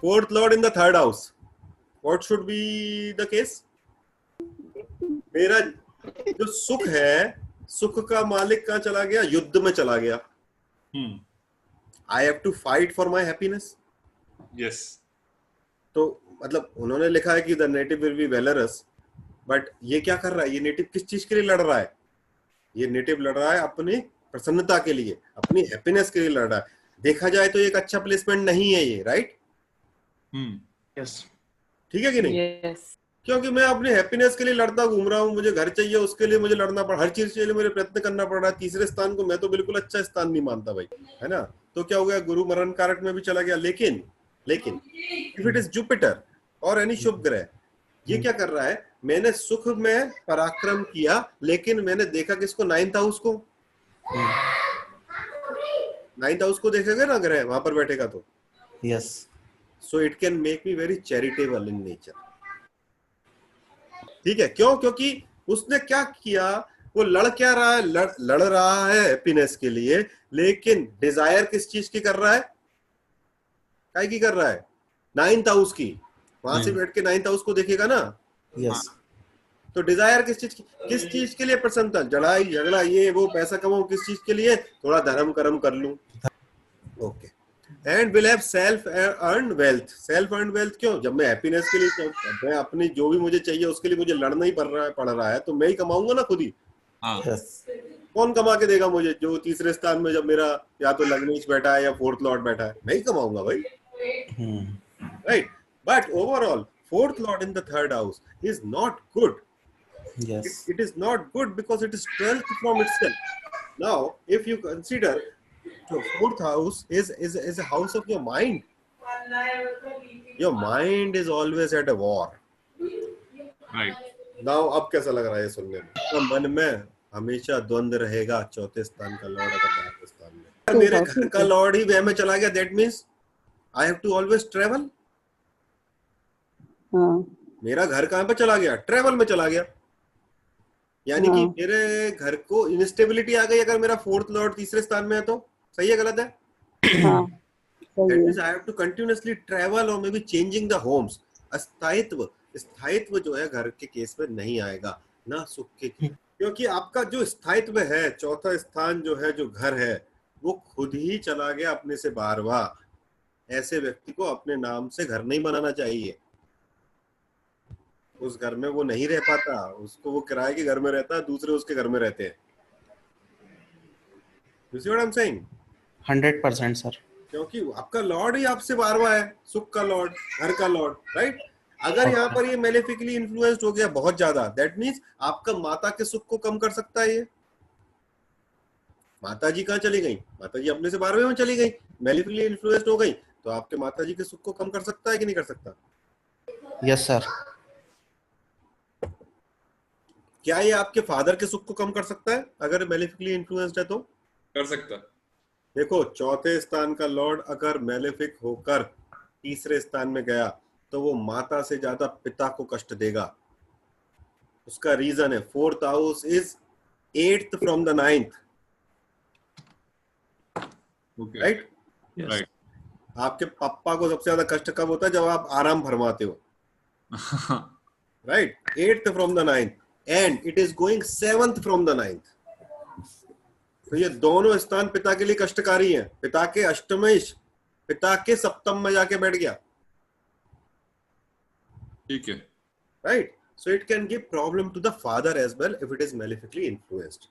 Fourth lord in the third house. What should be the case? मेरा जो सुख है, सुख का मालिक कहाँ चला गया? युद्ध में चला गया. I have to fight for my happiness. Yes. तो मतलब उन्होंने लिखा है कि the native will be valorous, but ये क्या कर रहा है? ये नेटिव किस चीज के लिए लड़ रहा है? ये नेटिव लड़ रहा है अपनी प्रसन्नता के लिए, अपनी हैप्पीनेस के लिए लड़ रहा है. देखा जाए तो एक अच्छा प्लेसमेंट नहीं है ये, राइट? यस. ठीक है कि नहीं? Yes. क्योंकि मैं अपनी हैप्पीनेस के लिए लड़ता घूम रहा हूँ, मुझे घर चाहिए, उसके लिए मुझे लड़ना पड़, हर चीज के लिए मुझे प्रयत्न करना पड़ रहा है. तीसरे स्थान को मैं तो बिल्कुल अच्छा स्थान नहीं मानता भाई, है ना? तो क्या हो गया? गुरु मरण कारक में भी चला गया. लेकिन इफ इट इज जुपिटर और एनी शुभ ग्रह, ये क्या कर रहा है? मैंने सुख में पराक्रम किया, लेकिन मैंने देखा किसको? 9th हाउस को. 9th हाउस को देखेगा ना ग्रह, वहां पर बैठेगा तो. Yes. So it can make me very charitable in nature. ठीक है, क्यों? क्योंकि उसने क्या किया? वो लड़ क्या रहा है? लड़ रहा है हैप्पीनेस के लिए, लेकिन डिजायर किस चीज की कर रहा है? काय की कर रहा है? 9th हाउस की. वहां से बैठ के 9th हाउस को देखेगा ना. यस. तो डिजायर किस चीज के लिए प्रसन्न था? लड़ाई झगड़ा ये वो, पैसा कमाऊं किस चीज के लिए? थोड़ा धर्म कर्म कर लूं. Okay. And will have self earn wealth. Self earn wealth क्यों? जब मैं हैप्पीनेस के लिए, मैं अपनी जो भी मुझे चाहिए उसके लिए मुझे लड़ना ही पड़ रहा है, तो मैं ही कमाऊंगा ना खुद ही. यस. कौन कमा के देगा मुझे? जो तीसरे स्थान में जब मेरा या तो लग्नेश बैठा है या फोर्थ लॉर्ड बैठा है, मैं ही कमाऊंगा भाई, right? But overall fourth lord in the third house is not good. Yes. It is not good because it is 12th from itself. Now if you consider the fourth house is a house of your mind. Your mind is always at a war. Right. Now अब कैसा लग रहा है सुनने में? तो मन में हमेशा द्वंद रहेगा. चौथे स्थान का लॉर्ड अगर चौथे स्थान में, मेरे घर का लॉर्ड ही वह में चला गया, that means I have to always travel. मेरा घर कहां पर चला गया? ट्रेवल में चला गया. यानी कि मेरे घर को इंस्टेबिलिटी आ गई अगर मेरा फोर्थ लॉर्ड तीसरे स्थान में है तो. सही है गलत है? That means I have to continuously travel or maybe changing the homes. स्थायित्व जो है घर के केस में नहीं आएगा ना सुख के, क्योंकि आपका जो स्थायित्व है, चौथा स्थान जो है, जो घर है, वो खुद ही चला गया अपने से 12वां. ऐसे व्यक्ति को अपने नाम से घर नहीं बनाना चाहिए. उस घर में वो नहीं रह पाता, उसको वो किराए के घर में रहता है, दूसरे उसके घर में रहते हैं. You see what I'm saying? 100% sir. क्योंकि आपका लॉर्ड ही आपसे 12वां है, सुख का लॉर्ड, घर का लॉर्ड, राइट? अगर यहाँ पर ये मेलेफिकली इन्फ्लुएंस्ड हो गया बहुत ज्यादा, दैट मीन्स आपका माता के सुख को कम कर सकता है. ये माता जी कहाँ चली गई? माता जी अपने से 12वें में चली गई, मेलेफिकली इन्फ्लुएंस्ड हो गई, तो आपके माता जी के सुख को कम कर सकता है कि नहीं कर सकता? Yes sir. क्या ये आपके फादर के सुख को कम कर सकता है अगर मेलेफिकली इन्फ्लुएंस्ड है तो? कर सकता. देखो, चौथे स्थान का लॉर्ड अगर मेलेफिक होकर तीसरे स्थान में गया तो वो माता से ज्यादा पिता को कष्ट देगा. उसका रीजन है fourth house is 8th from the 9th. Okay. Right? Right. आपके पापा को सबसे ज्यादा कष्ट कब होता है? जब आप आराम फरमाते हो, right? 8th from the 9th and it is going 7th from the 9th. तो ये दोनों स्थान पिता के लिए कष्टकारी हैं. पिता के अष्टमेश पिता के सप्तम में जाके बैठ गया. ठीक है. Right? So it can give problem to the father as well if it is malefically influenced.